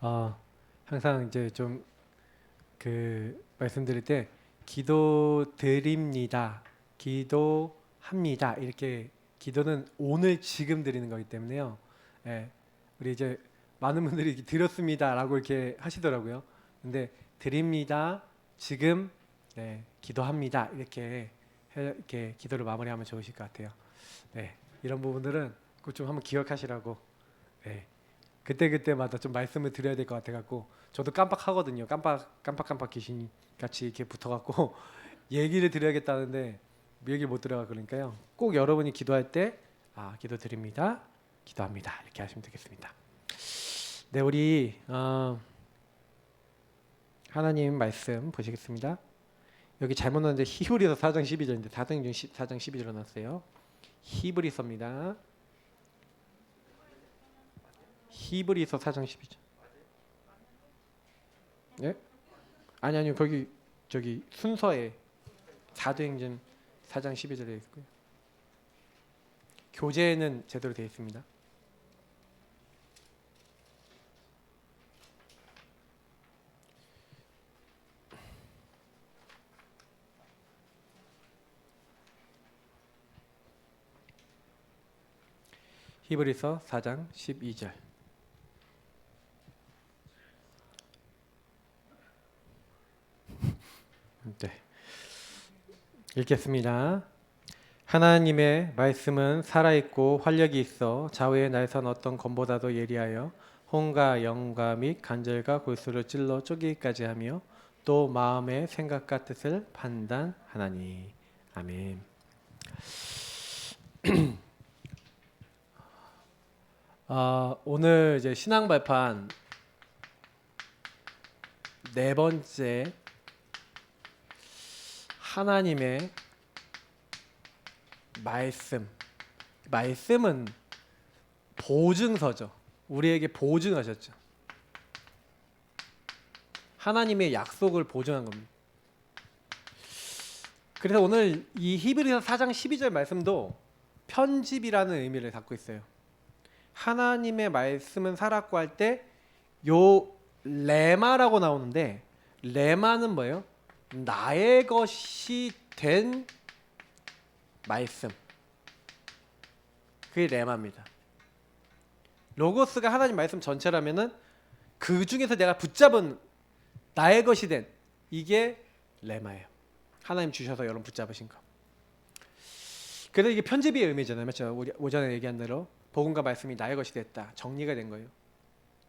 어, 항상 이제 좀 말씀드릴 때 기도드립니다, 기도합니다 이렇게 기도는 오늘 지금 드리는 거기 때문에요. 예, 우리 이제 많은 분들이 드렸습니다라고 이렇게 하시더라고요. 근데 드립니다, 지금, 기도합니다 이렇게 기도를 마무리하면 좋으실 것 같아요. 네, 이런 부분들은 꼭 좀 한번 기억하시라고. 네, 그때마다 좀 말씀을 드려야 될 것 같아갖고 저도 깜빡하거든요. 깜빡 귀신 같이 이렇게 붙어갖고 얘기를 드려야겠다는데 얘기를 못 들어가. 그러니까요, 꼭 여러분이 기도할 때 기도 드립니다, 기도합니다 이렇게 하시면 되겠습니다. 네, 우리 하나님 말씀 보시겠습니다. 여기 잘못 넣었는데 히브리서 4장 12절인데 4장 12절로 넣었어요. 히브리서입니다. 히브리서 4장 12절. 예? 아니요. 거기 저기 순서에 사도행전 4장 12절에 있고요. 교재는 제대로 되어 있습니다. 히브리서 4장 12절. 네, 읽겠습니다. 하나님의 말씀은 살아있고 활력이 있어 좌우에 날선 어떤 검보다도 예리하여 혼과 영과 및 관절과 골수를 찔러 쪼개기까지 하며 또 마음의 생각과 뜻을 판단하나니. 아멘. 오늘 이제 신앙 발판 네 번째, 하나님의 말씀은 보증서죠. 우리에게 보증하셨죠. 하나님의 약속을 보증한 겁니다. 그래서 오늘 이 히브리서 4장 12절 말씀도 편집이라는 의미를 갖고 있어요. 하나님의 말씀은 살았고 할 때 요 레마라고 나오는데, 레마는 뭐예요? 나의 것이 된 말씀, 그게 레마입니다. 로고스가 하나님 말씀 전체라면은 그 중에서 내가 붙잡은 나의 것이 된 이게 레마예요. 하나님 주셔서 여러분 붙잡으신 거. 그래서 이게 편집의 의미잖아요. 맞죠? 우리 오전에 얘기한 대로 복음과 말씀이 나의 것이 됐다, 정리가 된 거예요.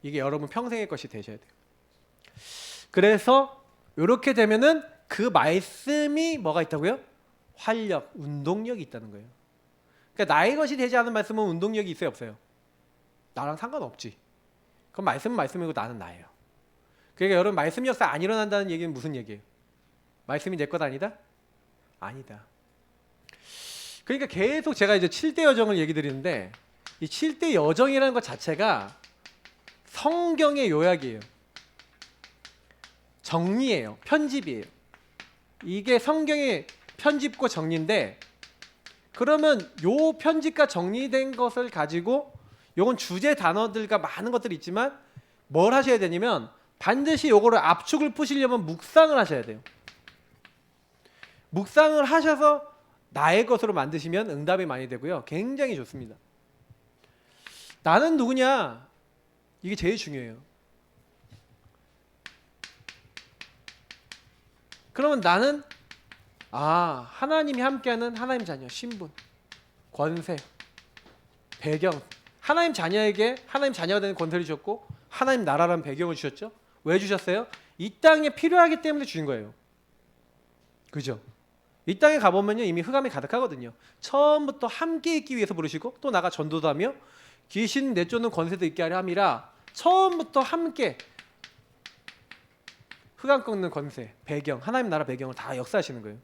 이게 여러분 평생의 것이 되셔야 돼요. 그래서 이렇게 되면은 그 말씀이 뭐가 있다고요? 활력, 운동력이 있다는 거예요. 그러니까 나의 것이 되지 않은 말씀은 운동력이 있어요, 없어요? 나랑 상관없지. 그럼 말씀은 말씀이고 나는 나예요. 그러니까 여러분, 말씀 역사 안 일어난다는 얘기는 무슨 얘기예요? 말씀이 내 것 아니다? 아니다. 그러니까 계속 제가 이제 7대 여정을 얘기 드리는데, 이 7대 여정이라는 것 자체가 성경의 요약이에요. 정리예요. 편집이에요. 이게 성경의 편집과 정리인데, 그러면 요 편집과 정리된 것을 가지고, 요건 주제 단어들과 많은 것들이 있지만 뭘 하셔야 되냐면 반드시 요거를 압축을 푸시려면 묵상을 하셔야 돼요. 묵상을 하셔서 나의 것으로 만드시면 응답이 많이 되고요. 굉장히 좋습니다. 나는 누구냐? 이게 제일 중요해요. 그러면 나는 하나님이 함께하는 하나님 자녀, 신분, 권세, 배경. 하나님 자녀에게 하나님 자녀가 되는 권세를 주셨고 하나님 나라라는 배경을 주셨죠. 왜 주셨어요? 이 땅에 필요하기 때문에 주신 거예요. 그죠? 이 땅에 가보면요, 이미 흑암이 가득하거든요. 처음부터 함께 있기 위해서 부르시고 또 나가 전도도 하며 귀신 내쫓는 권세도 있게 하려 함이라, 처음부터 함께 흑암 꺾는 권세, 배경, 하나님 나라 배경을 다 역사하시는 거예요.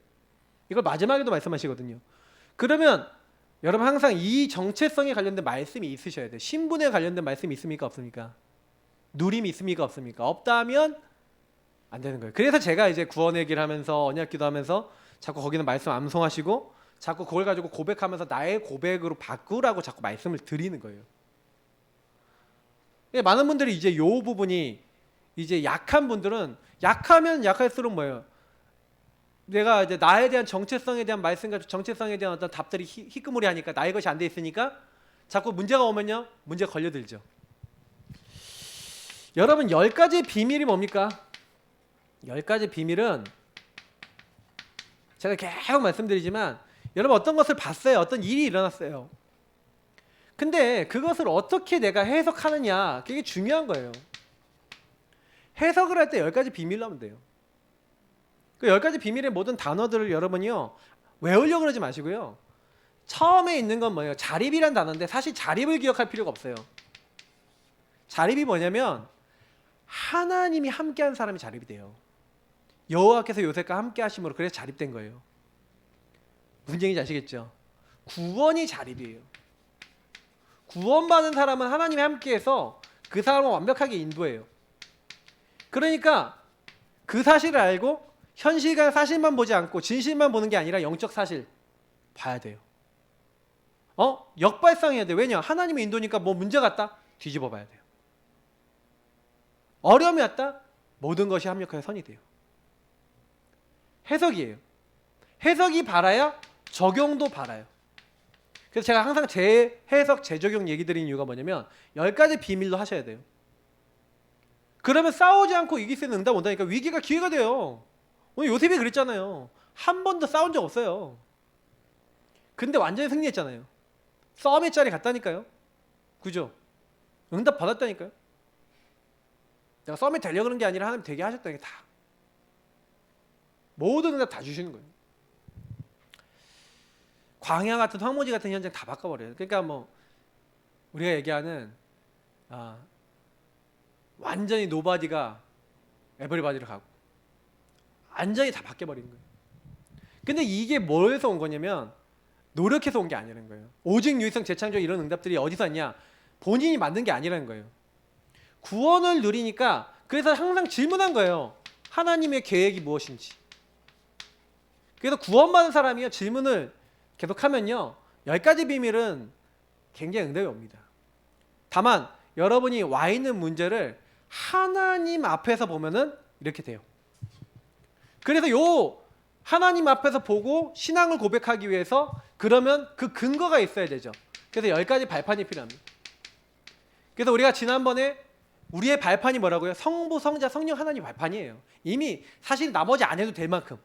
이걸 마지막에도 말씀하시거든요. 그러면 여러분 항상 이 정체성에 관련된 말씀이 있으셔야 돼요. 신분에 관련된 말씀이 있습니까? 없습니까? 누림이 있습니까? 없습니까? 없다 하면 안 되는 거예요. 그래서 제가 이제 구원 얘기를 하면서 언약 기도하면서 자꾸 거기는 말씀 암송하시고 자꾸 그걸 가지고 고백하면서 나의 고백으로 바꾸라고 자꾸 말씀을 드리는 거예요. 많은 분들이 이제 요 부분이 이제 약한 분들은 약하면 약할수록 뭐예요? 내가 이제 나에 대한 정체성에 대한 말씀과 정체성에 대한 어떤 답들이 희끄무리하니까 나의 것이 안 돼 있으니까 자꾸 문제가 오면요 문제 걸려들죠. 여러분 10가지 비밀이 뭡니까? 10가지 비밀은 제가 계속 말씀드리지만 여러분 어떤 것을 봤어요. 어떤 일이 일어났어요. 근데 그것을 어떻게 내가 해석하느냐 그게 중요한 거예요. 해석을 할 때 10가지 비밀로 하면 돼요. 그 10가지 비밀의 모든 단어들을 여러분이요 외우려고 그러지 마시고요. 처음에 있는 건 뭐예요? 자립이란 단어인데 사실 자립을 기억할 필요가 없어요. 자립이 뭐냐면 하나님이 함께한 사람이 자립이 돼요. 여호와께서 요셉과 함께 하심으로 그래서 자립된 거예요. 무슨 얘기인지 아시겠죠? 구원이 자립이에요. 구원받은 사람은 하나님이 함께해서 그 사람을 완벽하게 인도해요. 그러니까 그 사실을 알고 현실과 사실만 보지 않고 진실만 보는 게 아니라 영적 사실 봐야 돼요. 역발상해야 돼. 왜냐? 하나님의 인도니까 뭐 문제가 있다? 뒤집어 봐야 돼요. 어려움이 왔다? 모든 것이 합력하여 선이 돼요. 해석이에요. 해석이 바라야 적용도 바라요. 그래서 제가 항상 재해석, 재적용 얘기 드리는 이유가 뭐냐면 10가지 비밀로 하셔야 돼요. 그러면 싸우지 않고 이길 수 있는 응답 온다니까 위기가 기회가 돼요. 오늘 요셉이 그랬잖아요. 한 번도 싸운 적 없어요. 근데 완전히 승리했잖아요. 싸움의 자리 갔다니까요. 그죠? 응답 받았다니까요. 내가 싸움에 되려 그런 게 아니라 하나님 되게 하셨다니까 다. 모든 응답 다 주시는 거예요. 광야 같은 황무지 같은 현장 다 바꿔버려요. 그러니까 뭐 우리가 얘기하는 완전히 노바디가 에버리바디로 가고 완전히 다 바뀌어버리는 거예요. 근데 이게 뭐에서 온 거냐면 노력해서 온 게 아니라는 거예요. 오직 유익성 재창조 이런 응답들이 어디서 왔냐? 본인이 만든 게 아니라는 거예요. 구원을 누리니까 그래서 항상 질문한 거예요. 하나님의 계획이 무엇인지. 그래서 구원받은 사람이요 질문을 계속하면요 10가지 비밀은 굉장히 응답이 옵니다. 다만 여러분이 와 있는 문제를 하나님 앞에서 보면은 이렇게 돼요. 그래서 요 하나님 앞에서 보고 신앙을 고백하기 위해서 그러면 그 근거가 있어야 되죠. 그래서 10가지 발판이 필요합니다. 그래서 우리가 지난번에 우리의 발판이 뭐라고요? 성부, 성자, 성령 하나님 발판이에요. 이미 사실 나머지 안 해도 될 만큼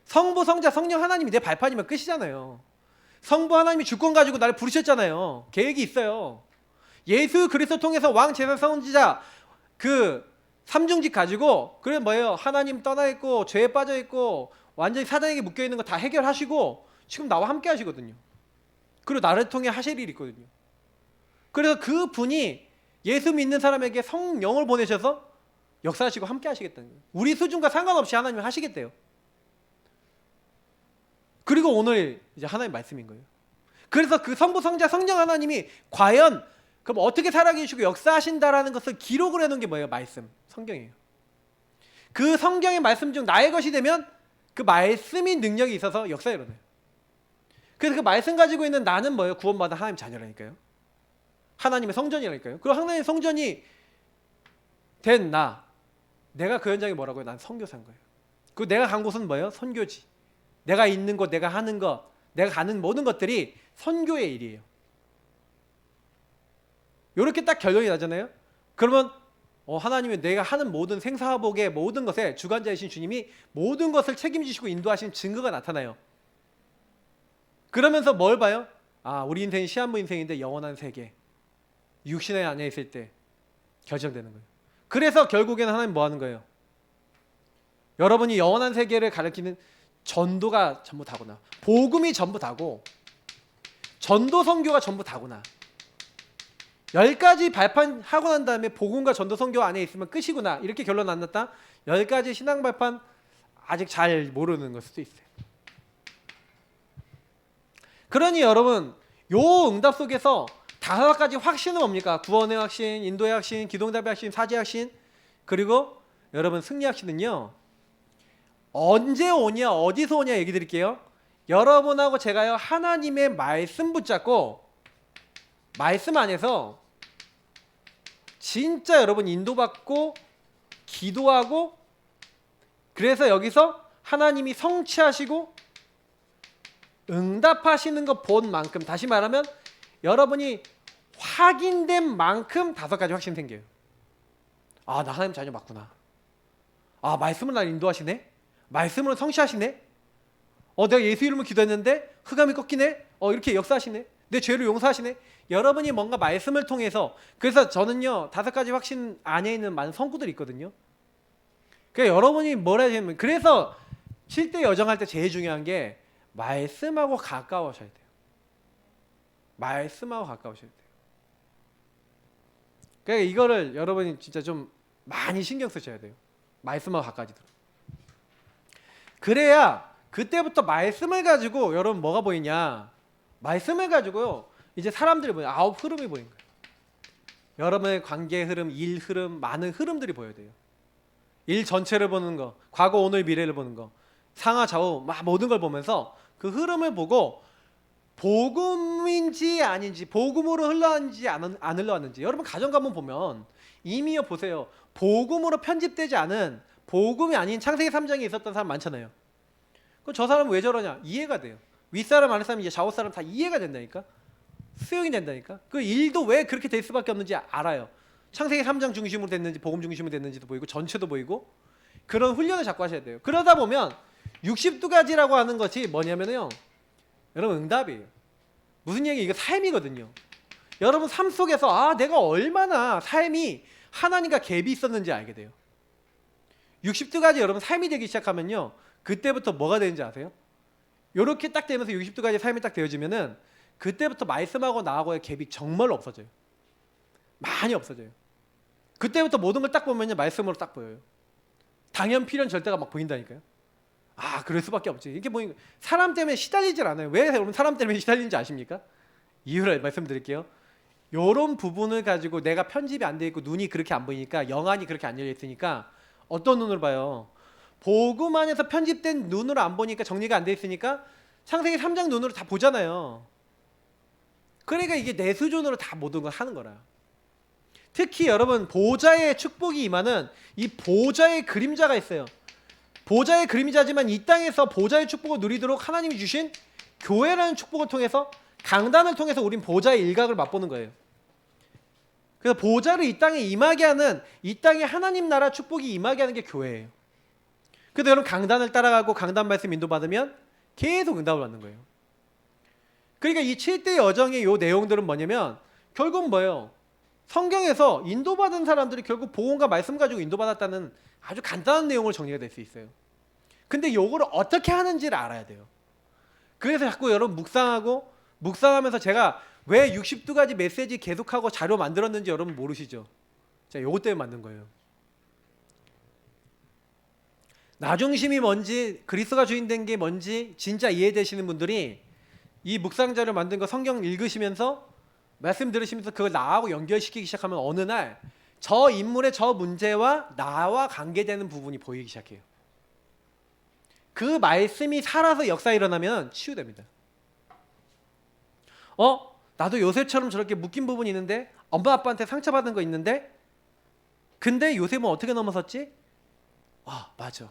성부, 성자, 성령 하나님이 내 발판이면 끝이잖아요. 성부 하나님이 주권 가지고 나를 부르셨잖아요. 계획이 있어요. 예수 그리스도 통해서 왕, 제사, 선지자 그 삼중직 가지고 그래 뭐예요? 하나님 떠나 있고 죄에 빠져 있고 완전히 사단에게 묶여 있는 거 다 해결하시고 지금 나와 함께 하시거든요. 그리고 나를 통해 하실 일이 있거든요. 그래서 그 분이 예수 믿는 사람에게 성령을 보내셔서 역사하시고 함께 하시겠다는 거예요. 우리 수준과 상관없이 하나님이 하시겠대요. 그리고 오늘 이제 하나님 말씀인 거예요. 그래서 그 성부, 성자, 성령 하나님이 과연 그럼 어떻게 살아계시고 역사하신다라는 것을 기록을 해놓은 게 뭐예요? 말씀, 성경이에요. 그 성경의 말씀 중 나의 것이 되면 그 말씀이 능력이 있어서 역사에 일어나요. 그래서 그 말씀 가지고 있는 나는 뭐예요? 구원받은 하나님 자녀라니까요. 하나님의 성전이라니까요. 그리고 하나님의 성전이 된 내가 그 현장에 뭐라고요? 난 선교사인 거예요. 그리고 내가 간 곳은 뭐예요? 선교지. 내가 있는 곳, 내가 하는 것, 내가 가는 모든 것들이 선교의 일이에요. 이렇게 딱 결론이 나잖아요. 그러면 하나님이 내가 하는 모든 생사복의 모든 것에 주관자이신 주님이 모든 것을 책임지시고 인도하시는 증거가 나타나요. 그러면서 뭘 봐요? 우리 인생이 시한부 인생인데 영원한 세계 육신의 안에 있을 때 결정되는 거예요. 그래서 결국에는 하나님 뭐 하는 거예요? 여러분이 영원한 세계를 가리키는 전도가 전부 다구나. 복음이 전부 다고 전도 선교가 전부 다구나. 10가지 발판하고 난 다음에 복음과 전도 선교 안에 있으면 끝이구나. 이렇게 결론 안 났다? 10가지 신앙 발판 아직 잘 모르는 걸 수도 있어요. 그러니 여러분 요 응답 속에서 5가지 확신은 뭡니까? 구원의 확신, 인도의 확신, 기도응답의 확신, 사지의 확신, 그리고 여러분 승리 확신은요 언제 오냐 어디서 오냐 얘기 드릴게요. 여러분하고 제가요 하나님의 말씀 붙잡고 말씀 안에서 진짜 여러분 인도받고 기도하고 그래서 여기서 하나님이 성취하시고 응답하시는 거 본 만큼, 다시 말하면 여러분이 확인된 만큼 5가지 확신이 생겨요. 아, 나 하나님 자녀 맞구나. 아, 말씀으로 날 인도하시네. 말씀으로 성취하시네. 내가 예수 이름으로 기도했는데 흑암이 꺾이네. 이렇게 역사하시네. 내 죄를 용서하시네. 여러분이 뭔가 말씀을 통해서, 그래서 저는요 5가지 확신 안에 있는 많은 성구들이 있거든요. 그러니까 여러분이 뭘 해야 되냐면, 그래서 7대 여정할 때 제일 중요한 게 말씀하고 가까워져야 돼요. 말씀하고 가까우셔야 돼요. 그러니까 이거를 여러분이 진짜 좀 많이 신경 쓰셔야 돼요. 말씀하고 가까워지도록. 그래야 그때부터 말씀을 가지고 여러분 뭐가 보이냐? 말씀을 가지고요 이제 사람들이 보여요. 9 흐름이 보이는 거예요. 여러분의 관계 흐름, 일 흐름, 많은 흐름들이 보여야 돼요. 일 전체를 보는 거, 과거, 오늘, 미래를 보는 거, 상하, 좌우 막 모든 걸 보면서 그 흐름을 보고 복음인지 아닌지, 복음으로 흘러왔는지 안 흘러왔는지. 여러분 가정 가문 보면 이미요 보세요. 복음으로 편집되지 않은, 복음이 아닌 창세기 3장에 있었던 사람 많잖아요. 그럼 저 사람은 왜 저러냐? 이해가 돼요. 윗사람 아랫사람 이제 좌우사람 다 이해가 된다니까. 수용이 된다니까. 그 일도 왜 그렇게 될 수밖에 없는지 알아요. 창세기 3장 중심으로 됐는지 복음 중심으로 됐는지도 보이고 전체도 보이고, 그런 훈련을 자꾸 하셔야 돼요. 그러다 보면 62가지라고 하는 것이 뭐냐면요 여러분 응답이에요. 무슨 얘기? 이거 삶이거든요. 여러분 삶 속에서 내가 얼마나 삶이 하나님과 갭이 있었는지 알게 돼요. 62가지 여러분 삶이 되기 시작하면요 그때부터 뭐가 되는지 아세요? 요렇게 딱 되면서 62가지 삶이 딱 되어지면은 그때부터 말씀하고 나하고의 갭이 정말로 없어져요. 많이 없어져요. 그때부터 모든 걸 딱 보면요 말씀으로 딱 보여요. 당연 필연 절대가 막 보인다니까요. 그럴 수밖에 없지. 이게 뭐 사람 때문에 시달리질 않아요. 왜 여러분 사람 때문에 시달리는지 아십니까? 이유를 말씀드릴게요. 요런 부분을 가지고 내가 편집이 안 돼 있고 눈이 그렇게 안 보이니까, 영안이 그렇게 안 열려 있으니까 어떤 눈으로 봐요? 복음 안에서 편집된 눈으로 안 보니까, 정리가 안 돼 있으니까 창세기 3장 눈으로 다 보잖아요. 그러니까 이게 내 수준으로 다 모든 걸 하는 거라. 특히 여러분 보좌의 축복이 임하는 이 보좌의 그림자가 있어요. 보좌의 그림자지만 이 땅에서 보좌의 축복을 누리도록 하나님이 주신 교회라는 축복을 통해서, 강단을 통해서 우린 보좌의 일각을 맛보는 거예요. 그래서 보좌를 이 땅에 임하게 하는, 이 땅에 하나님 나라 축복이 임하게 하는 게 교회예요. 그래서 여러분 강단을 따라가고 강단 말씀 인도받으면 계속 응답을 받는 거예요. 그러니까 이 7대 여정의 요 내용들은 뭐냐면 결국 뭐예요? 성경에서 인도받은 사람들이 결국 복음과 말씀 가지고 인도받았다는 아주 간단한 내용으로 정리가 될 수 있어요. 근데 요거를 어떻게 하는지를 알아야 돼요. 그래서 자꾸 여러분 묵상하면서 제가 왜 62가지 메시지 계속하고 자료 만들었는지 여러분 모르시죠? 자, 요것 때문에 만든 거예요. 나 중심이 뭔지, 그리스도가 주인된 게 뭔지 진짜 이해되시는 분들이 이 묵상 자료 만든 거 성경 읽으시면서 말씀 들으시면서 그걸 나하고 연결시키기 시작하면 어느 날 저 인물의 저 문제와 나와 관계되는 부분이 보이기 시작해요. 그 말씀이 살아서 역사 일어나면 치유됩니다. 나도 요셉처럼 저렇게 묶인 부분이 있는데, 엄마 아빠한테 상처받은 거 있는데, 근데 요셉은 어떻게 넘어섰지? 맞아.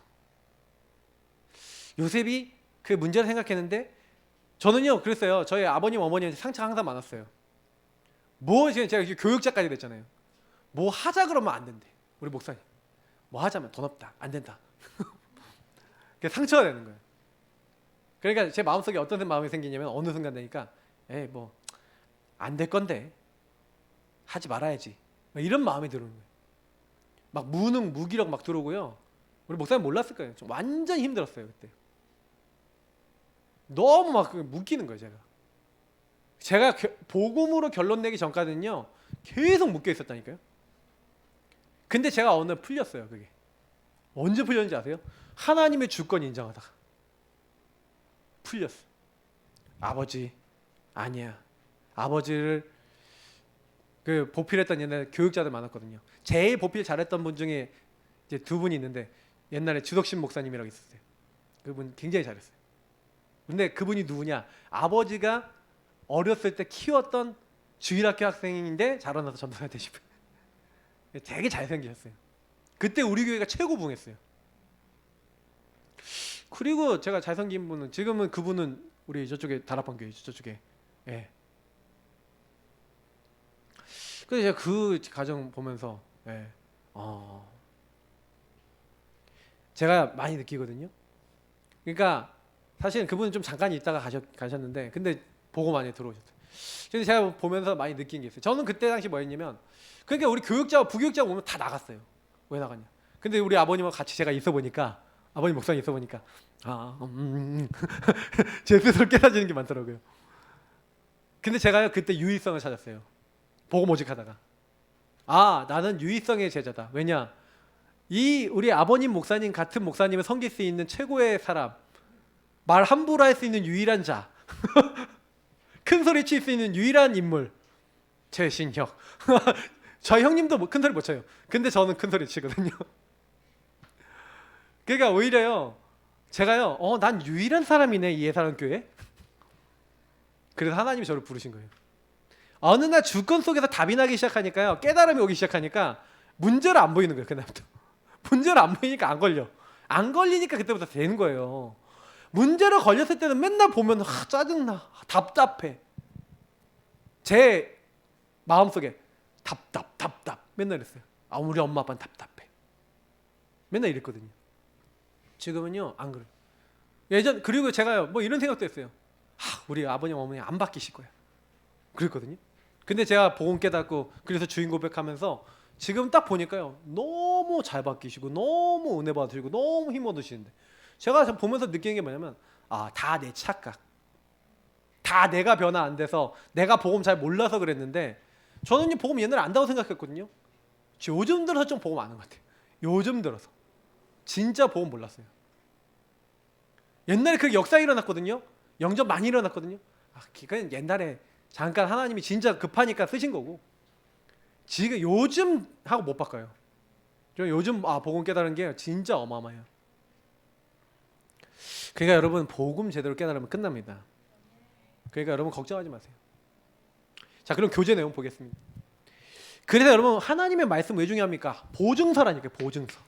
요셉이 그 문제를 생각했는데, 저는요 그랬어요. 저희 아버님 어머니한테 상처가 항상 많았어요. 제가 교육자까지 됐잖아요. 뭐 하자 그러면 안 된대. 우리 목사님 뭐 하자면 돈 없다, 안 된다. 상처가 되는 거예요. 그러니까 제 마음속에 어떤 마음이 생기냐면, 어느 순간 되니까 뭐 안 될 건데 하지 말아야지, 이런 마음이 들어오는 거예요. 막 무기력 막 들어오고요. 우리 목사님 몰랐을 거예요. 좀 완전 힘들었어요 그때. 너무 막 묶이는 거예요. 제가 복음으로 결론 내기 전까지는요 계속 묶여 있었다니까요. 근데 제가 어느 날 풀렸어요. 그게 언제 풀렸는지 아세요? 하나님의 주권 인정하다가 풀렸어. 아버지 아니야. 아버지를 보필했던 옛날에 교육자들 많았거든요. 제일 보필 잘했던 분 중에 이제 2분이 있는데, 옛날에 주덕신 목사님이라고 있었어요. 그분 굉장히 잘했어요. 근데 그분이 누구냐? 아버지가 어렸을 때 키웠던 주일학교 학생인데 자라나서 전도사 되신 분. 되게 잘생기셨어요. 그때 우리 교회가 최고 부흥했어요. 그리고 제가 잘생긴 분은 지금은 그분은 우리 저쪽에 다락방 교회죠. 저쪽에. 예. 그래서 제가 그 가정 보면서 예. 제가 많이 느끼거든요. 그러니까 사실은 그분은 좀 잠깐 있다가 가셨는데 근데 보고 많이 들어오셨어요. 근데 제가 보면서 많이 느낀 게 있어요. 저는 그때 당시 뭐였냐면 그러니까 우리 교육자와 부교육자 오면 다 나갔어요. 왜 나갔냐? 근데 우리 아버님과 같이 제가 있어 보니까 아버님 목사님 있어 보니까 제 스스로 깨달아지는 게 많더라고요. 근데 제가요 그때 유의성을 찾았어요. 보고 모직하다가 나는 유의성의 제자다. 왜냐? 이 우리 아버님 목사님 같은 목사님을 섬길 수 있는 최고의 사람, 말 함부로 할 수 있는 유일한 자, 큰 소리 칠 수 있는 유일한 인물, 최신혁. 저희 형님도 큰 소리 못 쳐요. 근데 저는 큰 소리 치거든요. 그러니까 오히려요, 제가요, 난 유일한 사람이네 이 예사랑교회. 그래서 하나님이 저를 부르신 거예요. 어느 날 주권 속에서 답이 나기 시작하니까요, 깨달음이 오기 시작하니까 문제를 안 보이는 거예요. 그날부터 문제를 안 보이니까 안 걸려. 안 걸리니까 그때부터 되는 거예요. 문제로 걸렸을 때는 맨날 보면 짜증나, 답답해. 제 마음속에 답답 맨날 이랬어요. 우리 엄마 아빠는 답답해. 맨날 이랬거든요. 지금은요 안 그래요. 그리고 제가요 뭐 이런 생각도 했어요. 우리 아버님 어머니 안 바뀌실 거야. 그랬거든요. 근데 제가 복음 깨닫고 그래서 주인 고백하면서 지금 딱 보니까요 너무 잘 바뀌시고 너무 은혜 받으시고 너무 힘 얻으시는데 제가 보면서 느끼는 게 뭐냐면 다 내 착각, 다 내가 변화 안 돼서 내가 복음 잘 몰라서 그랬는데 저는 복음 옛날에 안다고 생각했거든요. 요즘 들어서 좀 복음 아는 것 같아요. 요즘 들어서 진짜 복음 몰랐어요. 옛날에 그 역사 일어났거든요. 영접 많이 일어났거든요. 그건 옛날에 잠깐 하나님이 진짜 급하니까 쓰신 거고 지금 요즘 하고 못 바꿔요. 요즘 복음 깨달은 게 진짜 어마어마해요. 그러니까 여러분 복음 제대로 깨달으면 끝납니다. 그러니까 여러분 걱정하지 마세요. 자, 그럼 교재 내용 보겠습니다. 그래서 여러분 하나님의 말씀 왜 중요합니까? 보증서라니까요. 보증서.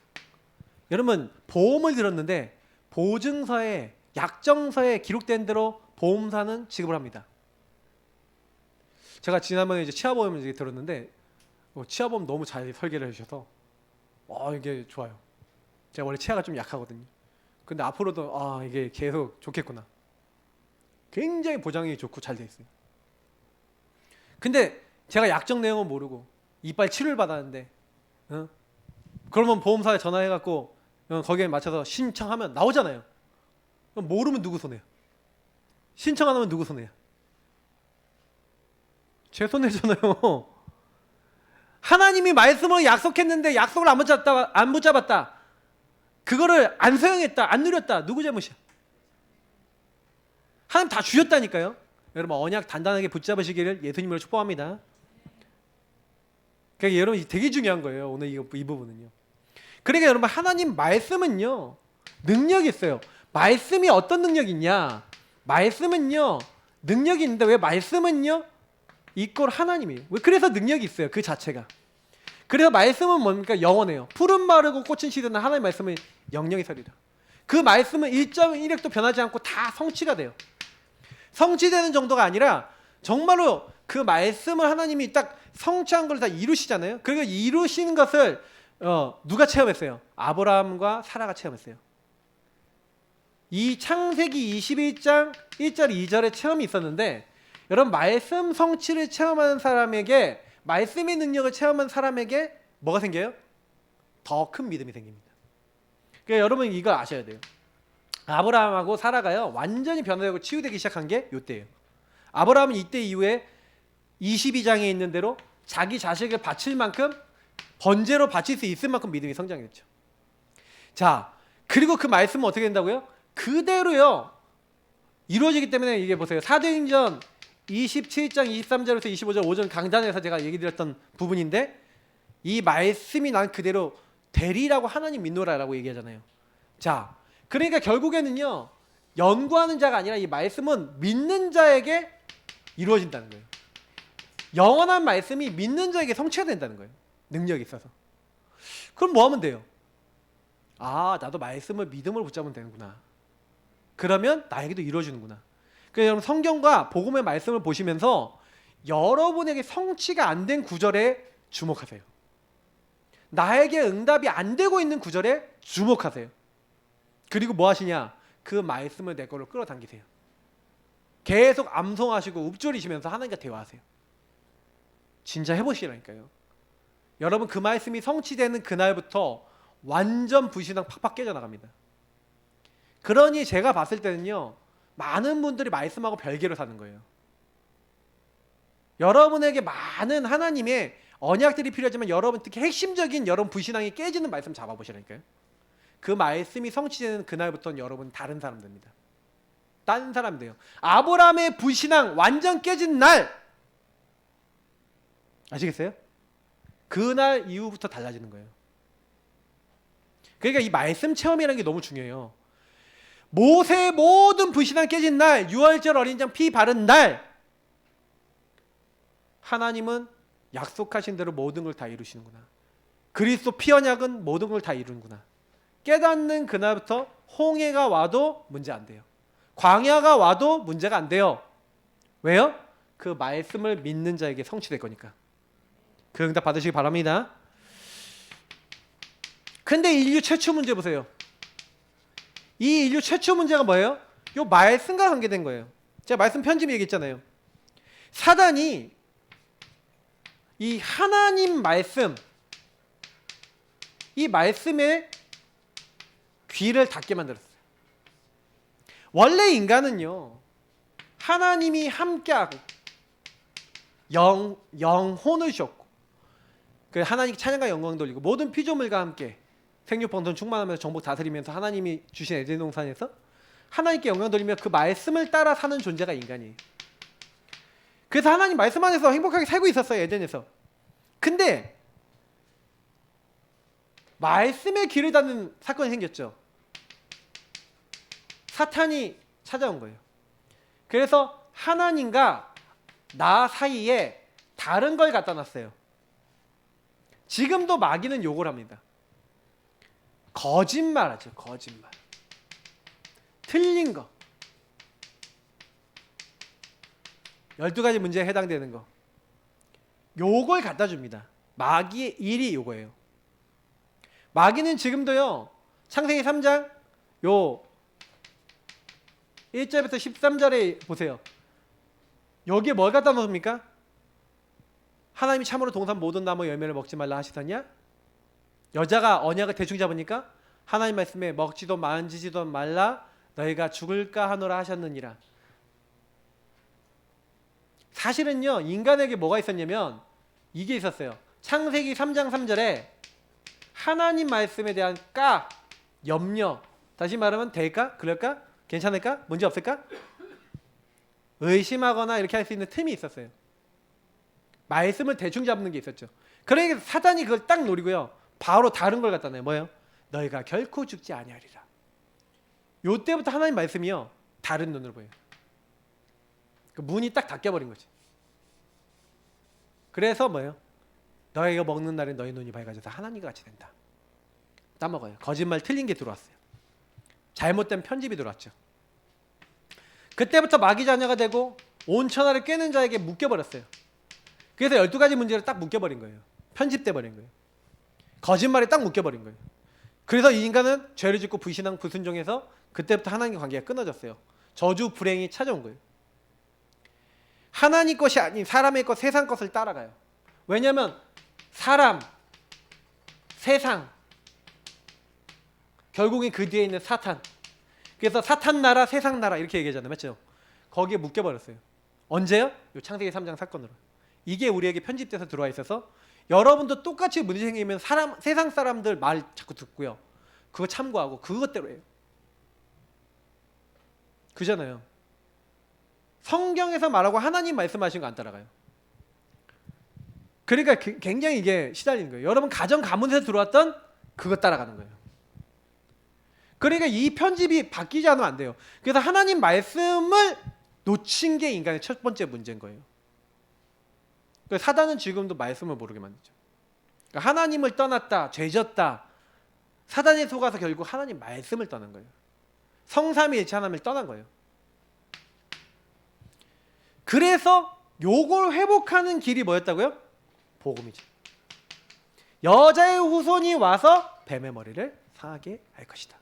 여러분 보험을 들었는데 보증서에 약정서에 기록된 대로 보험사는 지급을 합니다. 제가 지난번에 이제 치아보험을 들었는데 치아보험 너무 잘 설계를 해주셔서 이게 좋아요. 제가 원래 치아가 좀 약하거든요. 근데 앞으로도 이게 계속 좋겠구나. 굉장히 보장이 좋고 잘 돼 있어요. 근데 제가 약정 내용은 모르고 이빨 치료를 받았는데 그러면 보험사에 전화해갖고 거기에 맞춰서 신청하면 나오잖아요. 그럼 모르면 누구 손해야? 신청 안 하면 누구 손해야? 제 손해잖아요. 하나님이 말씀을 약속했는데 약속을 안 붙잡았다. 그거를 안 수행했다, 안 누렸다. 누구 잘못이야? 하나님 다 주셨다니까요. 여러분 언약 단단하게 붙잡으시기를 예수님으로 축복합니다. 그러니까 여러분 되게 중요한 거예요. 오늘 이 부분은요. 그러니까 여러분 하나님 말씀은요 능력이 있어요. 말씀이 어떤 능력이 있냐? 말씀은요 능력이 있는데 왜 말씀은요 이꼴 하나님이에요. 왜 그래서 능력이 있어요. 그 자체가. 그래서 말씀은 뭡니까? 영원해요. 푸른 마르고 꽃은 시드는 하나님의 말씀은 영영이 서리라. 그 말씀은 1.1핵도 변하지 않고 다 성취가 돼요. 성취되는 정도가 아니라 정말로 그 말씀을 하나님이 딱 성취한 걸 다 이루시잖아요. 그리고 이루시는 것을 누가 체험했어요? 아브라함과 사라가 체험했어요. 이 창세기 21장 1절 2절의 체험이 있었는데 여러분 말씀 성취를 체험하는 사람에게 말씀의 능력을 체험한 사람에게 뭐가 생겨요? 더 큰 믿음이 생깁니다. 그러니까 여러분 이거 아셔야 돼요. 아브라함하고 사라가요 완전히 변화되고 치유되기 시작한 게 이때예요. 아브라함은 이때 이후에 22장에 있는 대로 자기 자식을 바칠 만큼 번제로 바칠 수 있을 만큼 믿음이 성장했죠. 자, 그리고 그 말씀은 어떻게 된다고요? 그대로요 이루어지기 때문에 이게 보세요. 사도행전 27장 23절에서 25절 오전 강단에서 제가 얘기 드렸던 부분인데 이 말씀이 난 그대로 되리라고 하나님 믿노라라고 얘기하잖아요. 자, 그러니까 결국에는요 연구하는 자가 아니라 이 말씀은 믿는 자에게 이루어진다는 거예요. 영원한 말씀이 믿는 자에게 성취가 된다는 거예요. 능력이 있어서. 그럼 뭐 하면 돼요? 아, 나도 말씀을 믿음으로 붙잡으면 되는구나. 그러면 나에게도 이루어지는구나. 그래서 여러분 성경과 복음의 말씀을 보시면서 여러분에게 성취가 안 된 구절에 주목하세요. 나에게 응답이 안 되고 있는 구절에 주목하세요. 그리고 뭐 하시냐? 그 말씀을 내 걸로 끌어당기세요. 계속 암송하시고 읊조리시면서 하나님과 대화하세요. 진짜 해보시라니까요. 여러분 그 말씀이 성취되는 그날부터 완전 불신앙 팍팍 깨져나갑니다. 그러니 제가 봤을 때는요, 많은 분들이 말씀하고 별개로 사는 거예요. 여러분에게 많은 하나님의 언약들이 필요하지만 여러분 특히 핵심적인 여러분 불신앙이 깨지는 말씀 잡아보시라니까요. 그 말씀이 성취되는 그날부터는 여러분 다른 사람 됩니다. 다른 사람 돼요. 아브라함의 불신앙 완전 깨진 날, 아시겠어요? 그날 이후부터 달라지는 거예요. 그러니까 이 말씀 체험이라는 게 너무 중요해요. 모세의 모든 불신앙 깨진 날, 유월절 어린 양 피 바른 날, 하나님은 약속하신 대로 모든 걸 다 이루시는구나. 그리스도 피 언약은 모든 걸 다 이루는구나. 깨닫는 그날부터 홍해가 와도 문제 안 돼요. 광야가 와도 문제가 안 돼요. 왜요? 그 말씀을 믿는 자에게 성취될 거니까. 그 응답 받으시기 바랍니다. 근데 인류 최초 문제 보세요. 이 인류 최초 문제가 뭐예요? 요 말씀과 관계된 거예요. 제가 말씀 편집 얘기했잖아요. 사단이 이 하나님 말씀, 이 말씀에 귀를 닫게 만들었어요. 원래 인간은요, 하나님이 함께하고 영혼을 주셨고, 그 하나님께 찬양과 영광 돌리고 모든 피조물과 함께 생육번성 충만하면서 정복 다스리면서 하나님이 주신 에덴 동산에서 하나님께 영광 돌리며 그 말씀을 따라 사는 존재가 인간이에요. 그래서 하나님 말씀 안에서 행복하게 살고 있었어요, 에덴에서. 근데 말씀에 귀를 닫는 사건이 생겼죠. 사탄이 찾아온 거예요. 그래서 하나님과 나 사이에 다른 걸 갖다 놨어요. 지금도 마귀는 욕을 합니다. 거짓말하죠. 거짓말. 틀린 거. 12가지 문제에 해당되는 거. 요걸 갖다 줍니다. 마귀의 일이 요거예요. 마귀는 지금도요, 창세기 3장 요 1절부터 13절에 보세요. 여기에 뭘 갖다 놓습니까? 하나님이 참으로 동산 모든 나무 열매를 먹지 말라 하시더냐? 여자가 언약을 대충 잡으니까 하나님 말씀에 먹지도 만지지도 말라 너희가 죽을까 하노라 하셨느니라. 사실은요, 인간에게 뭐가 있었냐면 이게 있었어요. 창세기 3장 3절에 하나님 말씀에 대한 염려, 다시 말하면 될까? 그럴까? 괜찮을까? 문제 없을까? 의심하거나 이렇게 할 수 있는 틈이 있었어요. 말씀을 대충 잡는 게 있었죠. 그러니까 사단이 그걸 딱 노리고요, 바로 다른 걸 갖다 내요. 뭐예요? 너희가 결코 죽지 아니하리라. 요때부터 하나님 말씀이요, 다른 눈으로 보여요. 그 문이 딱 닫혀버린 거지. 그래서 뭐예요? 너희가 먹는 날에 너희 눈이 밝아져서 하나님과 같이 된다. 따먹어요. 거짓말 틀린 게 들어왔어요. 잘못된 편집이 들어왔죠. 그때부터 마귀 자녀가 되고 온 천하를 꿰는 자에게 묶여버렸어요. 그래서 12가지 문제를 딱 묶여버린 거예요. 편집돼 버린 거예요. 거짓말에 딱 묶여버린 거예요. 그래서 이 인간은 죄를 짓고 불신앙 불순종해서 그때부터 하나님과 관계가 끊어졌어요. 저주 불행이 찾아온 거예요. 하나님 것이 아닌 사람의 것, 세상 것을 따라가요. 왜냐하면 사람, 세상, 결국엔 그 뒤에 있는 사탄. 그래서 사탄 나라, 세상 나라 이렇게 얘기하잖아요. 맞죠? 거기에 묶여버렸어요. 언제요? 요 창세기 3장 사건으로. 이게 우리에게 편집돼서 들어와 있어서 여러분도 똑같이 문제 생기면 세상 사람들 말 자꾸 듣고요, 그거 참고하고 그것대로 해요. 그잖아요. 성경에서 말하고 하나님 말씀하신 거 안 따라가요. 그러니까 굉장히 이게 시달리는 거예요. 여러분 가정 가문에서 들어왔던 그거 따라가는 거예요. 그러니까 이 편집이 바뀌지 않으면 안 돼요. 그래서 하나님 말씀을 놓친 게 인간의 첫 번째 문제인 거예요. 사단은 지금도 말씀을 모르게 만들죠. 그러니까 하나님을 떠났다, 죄졌다, 사단에 속아서 결국 하나님 말씀을 떠난 거예요. 성삼위일체 하나님을 떠난 거예요. 그래서 요걸 회복하는 길이 뭐였다고요? 복음이죠. 여자의 후손이 와서 뱀의 머리를 상하게 할 것이다.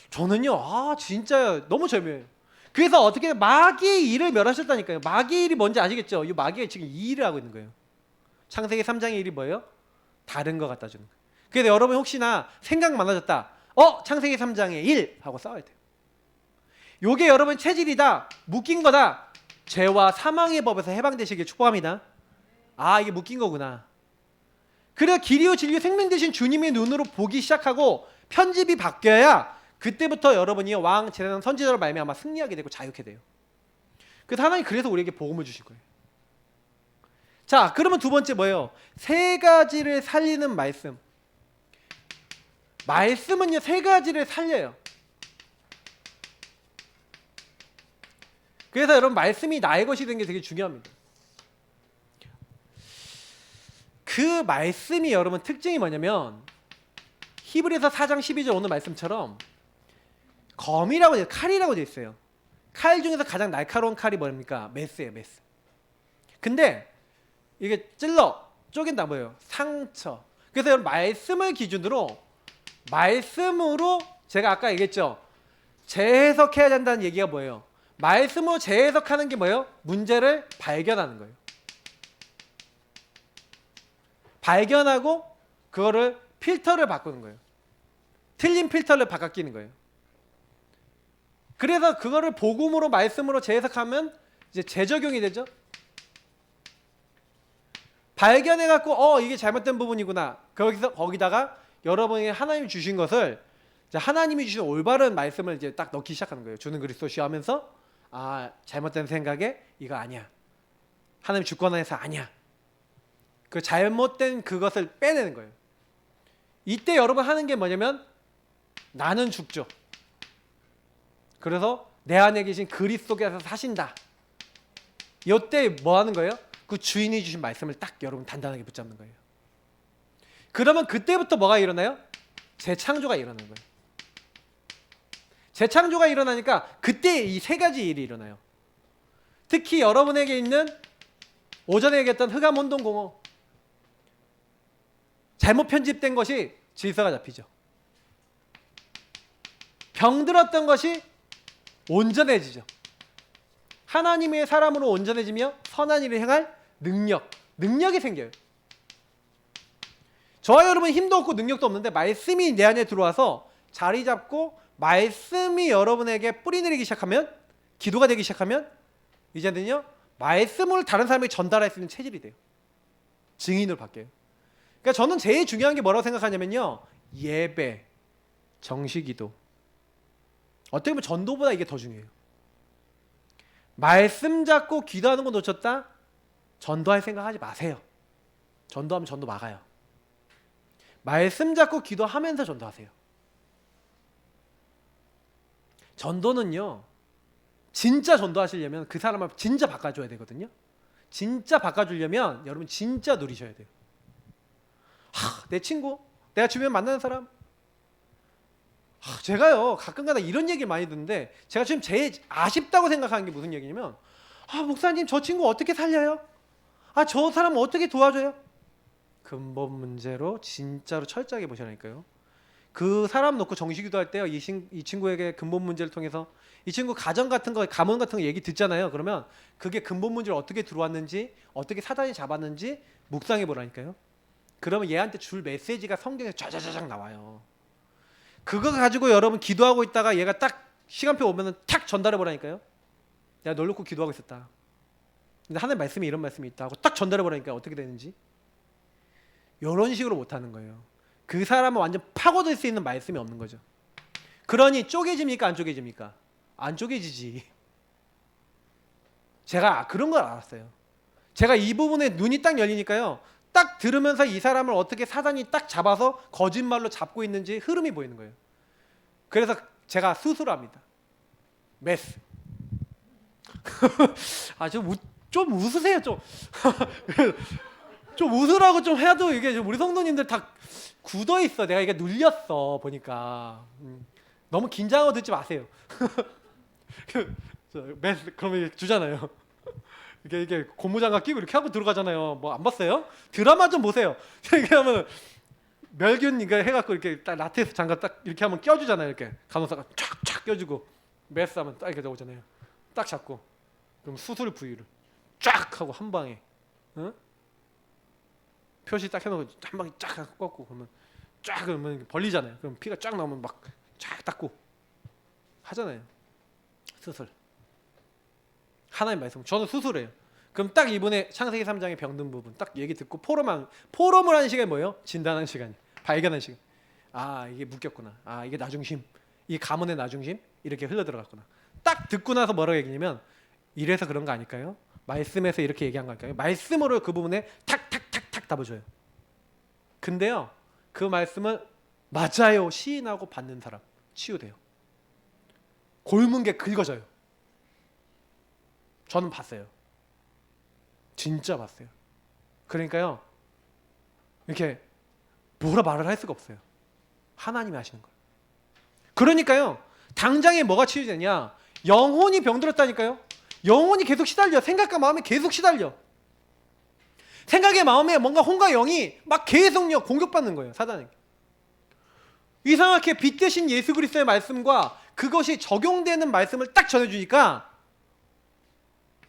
저는요, 진짜 너무 절묘해요. 그래서 어떻게 마귀의 일을 멸하셨다니까요. 마귀의 일이 뭔지 아시겠죠? 이 마귀가 지금 이 일을 하고 있는 거예요. 창세기 3장의 일이 뭐예요? 다른 거 갖다 주는 거예요. 그래서 여러분 혹시나 생각 많아졌다. 창세기 3장의 일 하고 싸워야 돼요. 요게 여러분 체질이다, 묶인 거다, 죄와 사망의 법에서 해방되시길 축복합니다. 이게 묶인 거구나. 그래야 길이요 진리요 생명 되신 주님의 눈으로 보기 시작하고 편집이 바뀌어야 그때부터 여러분이 왕, 제사장, 선지자로 말미암아 승리하게 되고 자유케 돼요. 그래서 하나님 그래서 우리에게 복음을 주신 거예요. 자, 그러면 두 번째 뭐예요? 세 가지를 살리는 말씀. 말씀은요 세 가지를 살려요. 그래서 여러분 말씀이 나의 것이 되는 게 되게 중요합니다. 그 말씀이 여러분 특징이 뭐냐면 히브리서 4장 12절 오늘 말씀처럼 검이라고 되어 칼이라고 되어 있어요. 칼 중에서 가장 날카로운 칼이 뭡니까? 메스예요, 메스. 근데 이게 찔러 쪼갠다 뭐예요? 상처. 그래서 여러분 말씀을 기준으로 말씀으로 제가 아까 얘기했죠. 재해석해야 된다는 얘기가 뭐예요? 말씀으로 재해석하는 게 뭐예요? 문제를 발견하는 거예요. 발견하고 그거를 필터를 바꾸는 거예요. 틀린 필터를 바뀌는 거예요. 그래서 그거를 복음으로 말씀으로 재해석하면 이제 재적용이 되죠. 발견해 갖고 이게 잘못된 부분이구나. 거기다가 여러분이 하나님이 주신 것을 이제 하나님이 주신 올바른 말씀을 이제 딱 넣기 시작하는 거예요. 주는 그리스도시요 하면서 잘못된 생각에 이거 아니야. 하나님 주권에서 아니야. 그 잘못된 그것을 빼내는 거예요. 이때 여러분 하는 게 뭐냐면 나는 죽죠. 그래서 내 안에 계신 그리스도께서 사신다. 이때 뭐 하는 거예요? 그 주인이 주신 말씀을 딱 여러분 단단하게 붙잡는 거예요. 그러면 그때부터 뭐가 일어나요? 재창조가 일어나는 거예요. 재창조가 일어나니까 그때 이 세 가지 일이 일어나요. 특히 여러분에게 있는 오전에 얘기했던 흑암 혼돈 공허, 잘못 편집된 것이 질서가 잡히죠. 병들었던 것이 온전해지죠. 하나님의 사람으로 온전해지며 선한 일을 행할 능력이 생겨요. 저와 여러분 힘도 없고 능력도 없는데 말씀이 내 안에 들어와서 자리 잡고 말씀이 여러분에게 뿌리 내리기 시작하면, 기도가 되기 시작하면 이제는요 말씀을 다른 사람에게 전달할 수 있는 체질이 돼요. 증인으로 바뀌어요. 그러니까 저는 제일 중요한 게 뭐라고 생각하냐면요, 예배, 정시기도. 어떻게 보면 전도보다 이게 더 중요해요. 말씀 잡고 기도하는 거 놓쳤다? 전도할 생각하지 마세요. 전도하면 전도 막아요. 말씀 잡고 기도하면서 전도하세요. 전도는요, 진짜 전도하시려면 그 사람을 진짜 바꿔줘야 되거든요. 진짜 바꿔주려면 여러분 진짜 누리셔야 돼요. 내 친구, 내가 주변에 만나는 사람, 제가요 가끔가다 이런 얘기를 많이 듣는데 제가 지금 제일 아쉽다고 생각하는 게 무슨 얘기냐면, 목사님 저 친구 어떻게 살려요? 저 사람 어떻게 도와줘요? 근본 문제로 진짜로 철저하게 보시라니까요. 그 사람 놓고 정시기도 할 때요, 이 친구에게 근본 문제를 통해서 이 친구 가정 같은 거, 가문 같은 거 얘기 듣잖아요. 그러면 그게 근본 문제를 어떻게 들어왔는지, 어떻게 사단이 잡았는지 묵상해 보라니까요. 그러면 얘한테 줄 메시지가 성경에 쫙쫙쫙 나와요. 그거 가지고 여러분 기도하고 있다가 얘가 딱 시간표 오면은 탁 전달해 보라니까요. 내가 널 놓고 기도하고 있었다. 근데 하나님 말씀이 이런 말씀이 있다 하고 딱 전달해 보라니까 어떻게 되는지. 이런 식으로 못하는 거예요. 그 사람은 완전 파고들 수 있는 말씀이 없는 거죠. 그러니 쪼개집니까? 안 쪼개집니까? 안 쪼개지지. 제가 그런 걸 알았어요. 제가 이 부분에 눈이 딱 열리니까요, 딱 들으면서 이 사람을 어떻게 사단이 딱 잡아서 거짓말로 잡고 있는지 흐름이 보이는 거예요. 그래서 제가 수술합니다. 메스. 좀 웃으세요 좀. 좀 웃으라고 좀 해도 이게 우리 성도님들 다 굳어 있어. 내가 이게 눌렸어 보니까. 너무 긴장하고 듣지 마세요. 그러면 주잖아요. 이게 고무장갑 끼고 이렇게 하고 들어가잖아요. 뭐 안 봤어요? 드라마 좀 보세요. 이렇게 하면 멸균 이거 해갖고 이렇게 딱 라테스 장갑 딱 이렇게 하면 껴주잖아요. 이렇게 간호사가 쫙쫙 껴주고 메스 하면 딱 이렇게 나오잖아요. 딱 잡고 그럼 수술 부위를 쫙 하고 한 방에, 응? 표시 딱 해놓고 한 방에 쫙 꺾고 그러면 쫙 그러면 벌리잖아요. 그럼 피가 쫙 나오면 막 쫙 닦고 하잖아요. 수술. 하나님 말씀. 저는 수술해요. 그럼 딱 이번에 창세기 3장의 병든 부분 딱 얘기 듣고 포럼을 하는 시간이 뭐예요? 진단하는 시간이. 발견하는 시간. 아 이게 묶였구나. 아 이게 나중심. 이 가문의 나중심 이렇게 흘러 들어갔구나. 딱 듣고 나서 뭐라고 얘기냐면 이래서 그런 거 아닐까요? 말씀에서 이렇게 얘기한 거 아닐까요? 말씀으로 그 부분에 탁탁탁탁 답을 근데요 그 말씀은 맞아요 시인하고 받는 사람 치유돼요. 골문 게 긁어져요. 저는 봤어요. 진짜 봤어요. 그러니까요 이렇게 뭐라 말을 할 수가 없어요. 하나님이 하시는 거예요. 그러니까요 당장에 뭐가 치유되냐? 영혼이 병들었다니까요. 영혼이 계속 시달려. 생각과 마음이 계속 시달려. 생각의 마음에 뭔가 혼과 영이 막 계속 공격받는 거예요. 사단에게. 이상하게 빛 대신 예수 그리스도의 말씀과 그것이 적용되는 말씀을 딱 전해주니까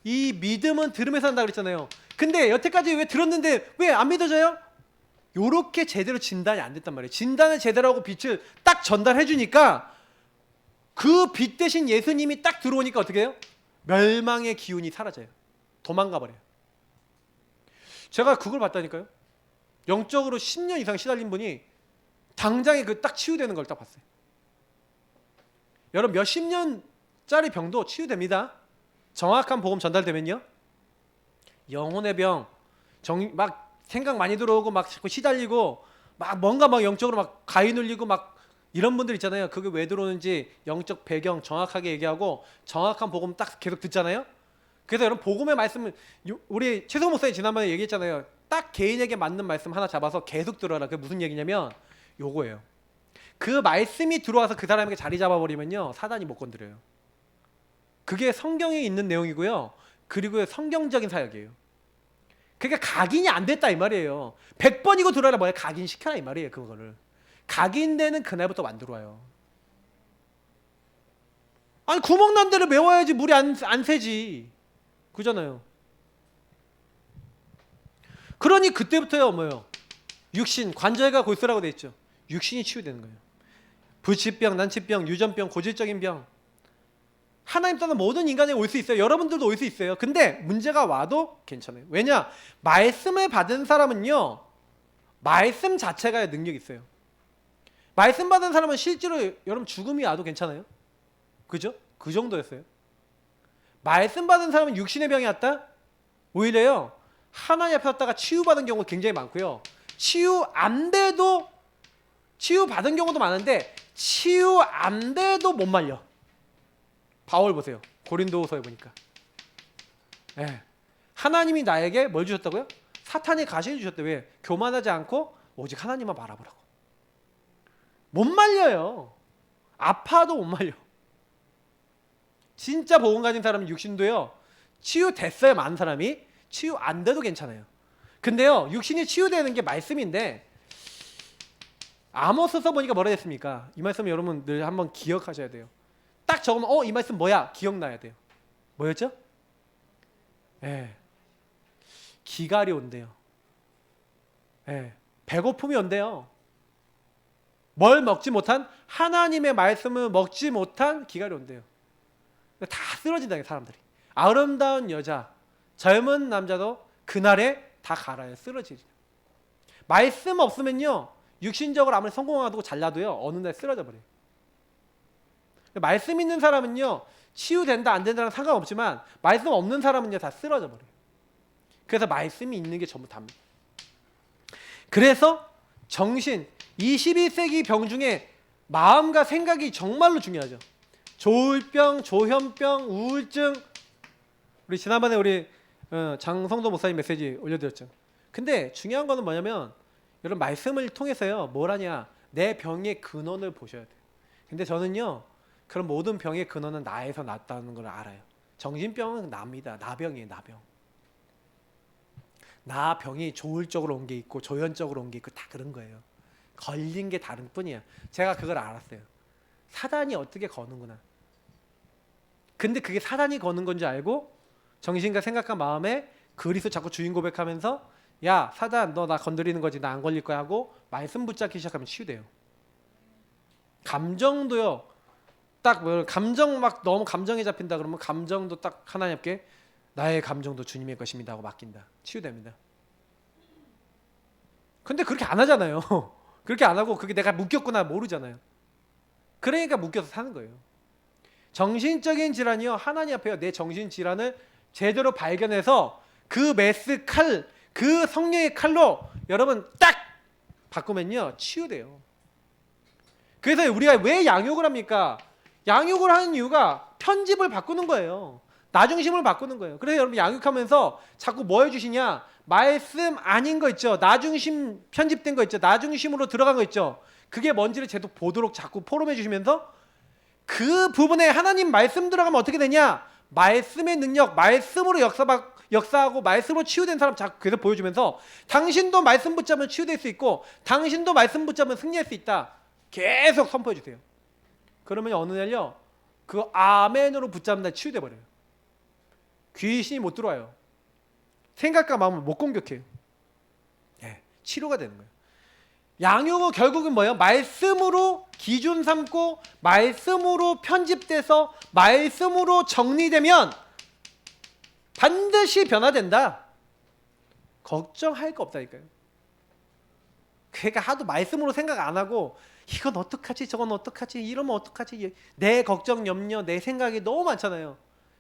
이 믿음은 들으면서 한다 그랬잖아요. 근데 여태까지 왜 들었는데 왜 안 믿어져요? 요렇게 제대로 진단이 안 됐단 말이에요. 진단을 제대로 하고 빛을 딱 전달해 주니까 그 빛 대신 예수님이 딱 들어오니까 어떻게 해요? 멸망의 기운이 사라져요. 도망가 버려요. 제가 그걸 봤다니까요. 영적으로 10년 이상 시달린 분이 당장에 그 딱 치유되는 걸 딱 봤어요. 여러분 몇십 년짜리 병도 치유됩니다. 정확한 복음 전달되면요. 영혼의 병, 막 생각 많이 들어오고 막 자꾸 시달리고 막 뭔가 막 영적으로 막 가위 눌리고 막 이런 분들 있잖아요. 그게 왜 들어오는지 영적 배경 정확하게 얘기하고 정확한 복음 딱 계속 듣잖아요. 그래서 여러분 복음의 말씀은 우리 최성호 목사님 지난번에 얘기했잖아요. 딱 개인에게 맞는 말씀 하나 잡아서 계속 들어라. 그게 무슨 얘기냐면 요거예요. 그 말씀이 들어와서 그 사람에게 자리 잡아버리면요 사단이 못 건드려요. 그게 성경에 있는 내용이고요. 그리고 성경적인 사역이에요. 그러니까 각인이 안 됐다 이 말이에요. 100번이고 들어라 뭐야 각인시켜라 이 말이에요. 그거를 각인되는 그날부터 안 들어와요. 아니 구멍 난 데를 메워야지 물이 안 새지. 그잖아요. 그러니 그때부터요 뭐예요? 육신 관절과 골수라고 돼 있죠. 육신이 치유되는 거예요. 불치병, 난치병, 유전병, 고질적인 병 하나님 떠난 모든 인간에 올 수 있어요. 여러분들도 올 수 있어요. 근데 문제가 와도 괜찮아요. 왜냐? 말씀을 받은 사람은요 말씀 자체가 능력이 있어요. 말씀 받은 사람은 실제로 여러분 죽음이 와도 괜찮아요. 그죠? 그 정도였어요. 말씀 받은 사람은 육신의 병이 왔다? 오히려요 하나님 앞에 왔다가 치유받은 경우가 굉장히 많고요. 치유 받은 경우도 많은데 치유 안 돼도 못 말려. 바울 보세요. 고린도후서에 보니까. 네. 하나님이 나에게 뭘 주셨다고요? 사탄의 가시를 주셨대. 왜? 교만하지 않고 오직 하나님만 바라보라고. 못 말려요. 아파도 못 말려. 진짜 복음 가진 사람은 육신도요 치유됐어야 많은 사람이 치유 안 돼도 괜찮아요. 근데요 육신이 치유되는 게 말씀인데 아모스서 보니까 뭐라 했습니까? 이 말씀 여러분 늘 한번 기억하셔야 돼요. 딱 적으면 이 말씀 뭐야? 기억나야 돼요. 뭐였죠? 기갈이 온대요. 배고픔이 온대요. 뭘 먹지 못한 하나님의 말씀을 먹지 못한 기갈이 온대요. 다 쓰러진다 사람들이. 아름다운 여자, 젊은 남자도 그날에 다 갈아요. 쓰러지죠. 말씀 없으면요 육신적으로 아무리 성공하고 잘나도요 어느 날 쓰러져 버려요. 말씀 있는 사람은요 치유된다 안 된다는 상관없지만 말씀 없는 사람은요 다 쓰러져 버려요. 그래서 말씀이 있는 게 전부 답니다. 그래서 정신 21세기 병 중에 마음과 생각이 정말로 중요하죠. 조울병, 조현병, 우울증. 우리 지난번에 우리 장성도 목사님 메시지 올려드렸죠. 근데 중요한 거는 뭐냐면 여러분 말씀을 통해서요 뭘 하냐 내 병의 근원을 보셔야 돼요. 근데 저는요 그런 모든 병의 근원은 나에서 났다는 걸 알아요. 정신병은 납니다. 나병이에요. 나병. 나 병이 조울적으로 온 게 있고 조현적으로 온 게 있고 다 그런 거예요. 걸린 게 다른 뿐이야. 제가 그걸 알았어요. 사단이 어떻게 거는구나. 근데 그게 사단이 거는 건지 알고 정신과 생각과 마음에 그리스도 자꾸 주인 고백하면서 야 사단 너 나 건드리는 거지 나 안 걸릴 거야 하고 말씀 붙잡기 시작하면 치유돼요. 감정도요. 딱 뭐 감정 막 너무 감정에 잡힌다 그러면 감정도 딱 하나님께 나의 감정도 주님의 것입니다 하고 맡긴다. 치유됩니다. 근데 그렇게 안 하잖아요. 그렇게 안 하고 그게 내가 묶였구나 모르잖아요. 그러니까 묶여서 사는 거예요. 정신적인 질환이요. 하나님 앞에요. 내 정신 질환을 제대로 발견해서 그 메스 칼, 그 성령의 칼로 여러분 딱 바꾸면요. 치유돼요. 그래서 우리가 왜 양육을 합니까? 양육을 하는 이유가 편집을 바꾸는 거예요. 나중심을 바꾸는 거예요. 그래서 여러분 양육하면서 자꾸 뭐 해주시냐? 말씀 아닌 거 있죠. 나중심 편집된 거 있죠. 나중심으로 들어간 거 있죠. 그게 뭔지를 제대로 보도록 자꾸 포럼해 주시면서 그 부분에 하나님 말씀 들어가면 어떻게 되냐? 말씀의 능력, 말씀으로 역사하고 말씀으로 치유된 사람 자꾸 계속 보여주면서 당신도 말씀 붙잡으면 치유될 수 있고 당신도 말씀 붙잡으면 승리할 수 있다. 계속 선포해 주세요. 그러면 어느 날요 그 아멘으로 붙잡는 날 치유돼 버려요. 귀신이 못 들어와요. 생각과 마음을 못 공격해요. 네, 치료가 되는 거예요. 양육은 결국은 뭐예요? 말씀으로 기준 삼고 말씀으로 편집돼서 말씀으로 정리되면 반드시 변화된다. 걱정할 거 없다니까요. 그러니까 하도 말씀으로 생각 안 하고 이건 어떡하지 저건 어떡하지 이러면 어떡하지 내 걱정 염려 내 생각이 너무 많잖아요.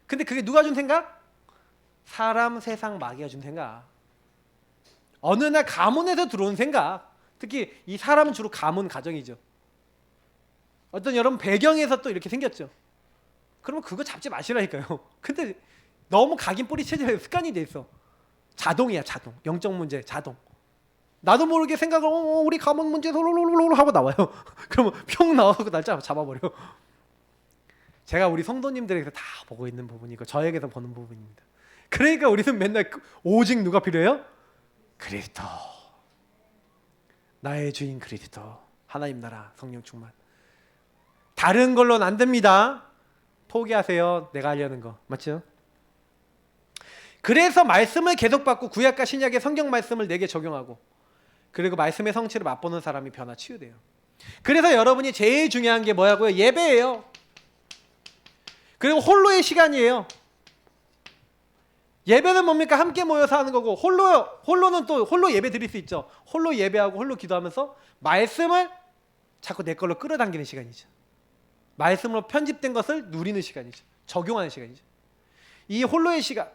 근데 그게 누가 준 생각? 사람 세상 마귀가 준 생각. 어느 날 가문에서 들어온 생각. 특히 이 사람은 주로 가문 가정이죠. 어떤 여러분 배경에서 또 이렇게 생겼죠. 그러면 그거 잡지 마시라니까요. 근데 너무 각인 뿌리 체질에 습관이 돼 있어. 자동이야 자동. 영적 문제 자동. 나도 모르게 생각을 우리 가문 문제 롤롤롤 하고 나와요. 그러면 평 나와서 날 잡아버려. 제가 우리 성도님들에게서 다 보고 있는 부분이고 저에게서 보는 부분입니다. 그러니까 우리는 맨날 오직 누가 필요해요? 그리스도. 나의 주인 그리스도. 하나님 나라 성령 충만. 다른 걸로는 안 됩니다. 포기하세요. 내가 하려는 거. 맞죠? 그래서 말씀을 계속 받고 구약과 신약의 성경 말씀을 내게 적용하고 그리고 말씀의 성취를 맛보는 사람이 변화 치유돼요. 그래서 여러분이 제일 중요한 게 뭐냐고요? 예배예요. 그리고 홀로의 시간이에요. 예배는 뭡니까? 함께 모여서 하는 거고 홀로는 또 홀로 예배 드릴 수 있죠. 홀로 예배하고 홀로 기도하면서 말씀을 자꾸 내 걸로 끌어당기는 시간이죠. 말씀으로 편집된 것을 누리는 시간이죠. 적용하는 시간이죠. 이 홀로의 시간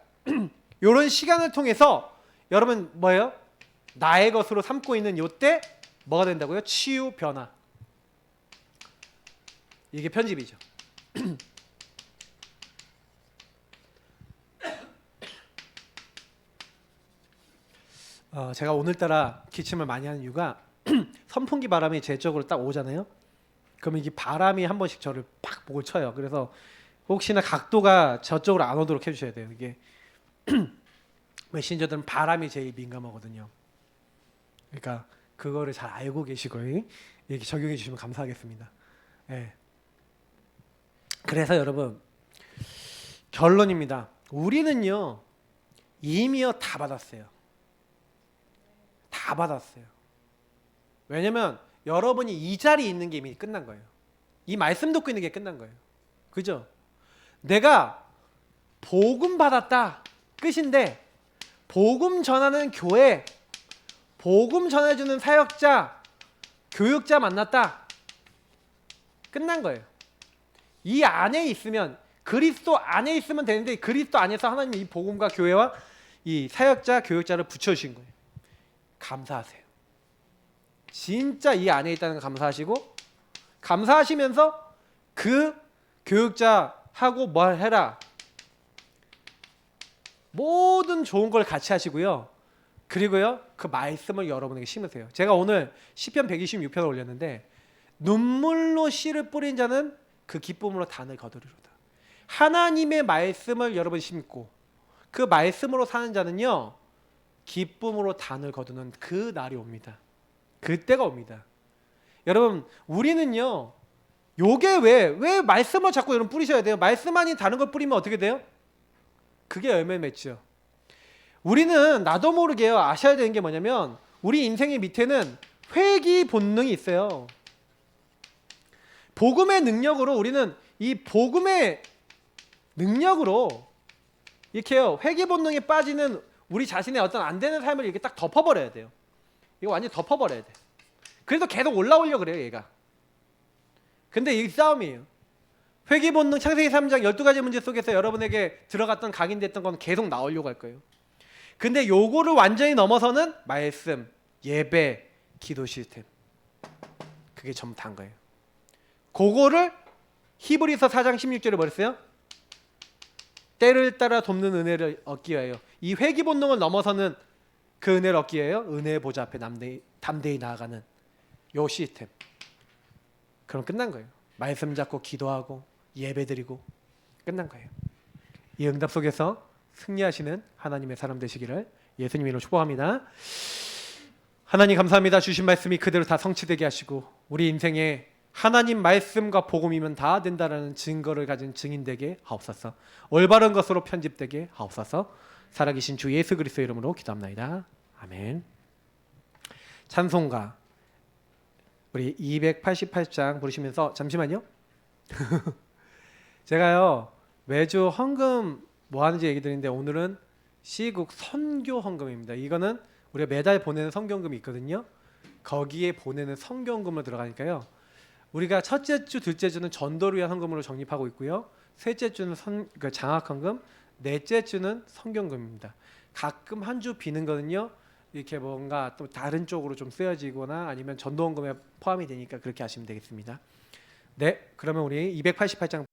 이런 시간을 통해서 여러분 뭐예요? 나의 것으로 삼고 있는 이때 뭐가 된다고요? 치유 변화. 이게 편집이죠. 제가 오늘따라 기침을 많이 하는 이유가 선풍기 바람이 제 쪽으로 딱 오잖아요. 그러면 이게 바람이 한 번씩 저를 팍 목을 쳐요. 그래서 혹시나 각도가 저쪽으로 안 오도록 해주셔야 돼요. 이게 메신저들은 바람이 제일 민감하거든요. 그러니까 그거를 잘 알고 계시고 이렇게 적용해 주시면 감사하겠습니다. 네. 그래서 여러분 결론입니다. 우리는요 이미요 다 받았어요. 다 받았어요. 왜냐면 여러분이 이 자리에 있는 게 이미 끝난 거예요. 이 말씀 듣고 있는 게 끝난 거예요. 그죠? 내가 복음 받았다 끝인데 복음 전하는 교회, 복음 전해주는 사역자, 교육자 만났다 끝난 거예요. 이 안에 있으면 그리스도 안에 있으면 되는데 그리스도 안에서 하나님이 이 복음과 교회와 이 사역자, 교육자를 붙여주신 거예요. 감사하세요. 진짜 이 안에 있다는 거 감사하시고 감사하시면서 그 교육자하고 뭘 해라. 모든 좋은 걸 같이 하시고요. 그리고요 그 말씀을 여러분에게 심으세요. 제가 오늘 시편 126편을 올렸는데 눈물로 씨를 뿌린 자는 그 기쁨으로 단을 거두리로다. 하나님의 말씀을 여러분 심고 그 말씀으로 사는 자는요 기쁨으로 단을 거두는 그 날이 옵니다. 그때가 옵니다. 여러분 우리는요 요게 왜 말씀을 자꾸 여러분 뿌리셔야 돼요. 말씀 아닌 다른 걸 뿌리면 어떻게 돼요? 그게 열매 맺죠. 우리는 나도 모르게요 아셔야 되는 게 뭐냐면 우리 인생의 밑에는 회귀 본능이 있어요. 복음의 능력으로 우리는 이 복음의 능력으로 이렇게요 회귀 본능에 빠지는 우리 자신의 어떤 안 되는 삶을 이렇게 딱 덮어버려야 돼요. 이거 완전히 덮어버려야 돼. 그래도 계속 올라오려고 그래요 얘가. 근데 이 싸움이에요. 회귀 본능 창세기 3장 12가지 문제 속에서 여러분에게 들어갔던 각인됐던 건 계속 나오려고 할 거예요. 근데 요거를 완전히 넘어서는 말씀, 예배, 기도 시스템. 그게 전부 다인 거예요. 그거를 히브리서 4장 16절에 뭐랬어요? 때를 따라 돕는 은혜를 얻기 위하여. 이 회귀 본능을 넘어서는 그 은혜를 얻기 위하여 은혜의 보좌 앞에 담대히 나아가는 요 시스템. 그럼 끝난 거예요. 말씀 잡고 기도하고 예배드리고 끝난 거예요. 이 응답 속에서 승리하시는 하나님의 사람 되시기를 예수님으로 축복합니다. 하나님 감사합니다. 주신 말씀이 그대로 다 성취되게 하시고 우리 인생에 하나님 말씀과 복음이면 다 된다라는 증거를 가진 증인되게 하옵소서. 올바른 것으로 편집되게 하옵소서. 살아계신 주 예수 그리스도의 이름으로 기도합나이다. 아멘. 찬송가 우리 288장 부르시면서 잠시만요. 제가요 매주 헌금 뭐 하는지 얘기 드리는데 오늘은 시국 선교 헌금입니다. 이거는 우리가 매달 보내는 성경금이 있거든요. 거기에 보내는 성경금을 들어가니까요. 우리가 첫째 주, 둘째 주는 전도를 위한 헌금으로 적립하고 있고요. 셋째 주는 그러니까 장학 헌금, 넷째 주는 성경금입니다. 가끔 한 주 비는 거는요. 이렇게 뭔가 또 다른 쪽으로 좀 쓰여지거나 아니면 전도 헌금에 포함이 되니까 그렇게 하시면 되겠습니다. 네, 그러면 우리 288장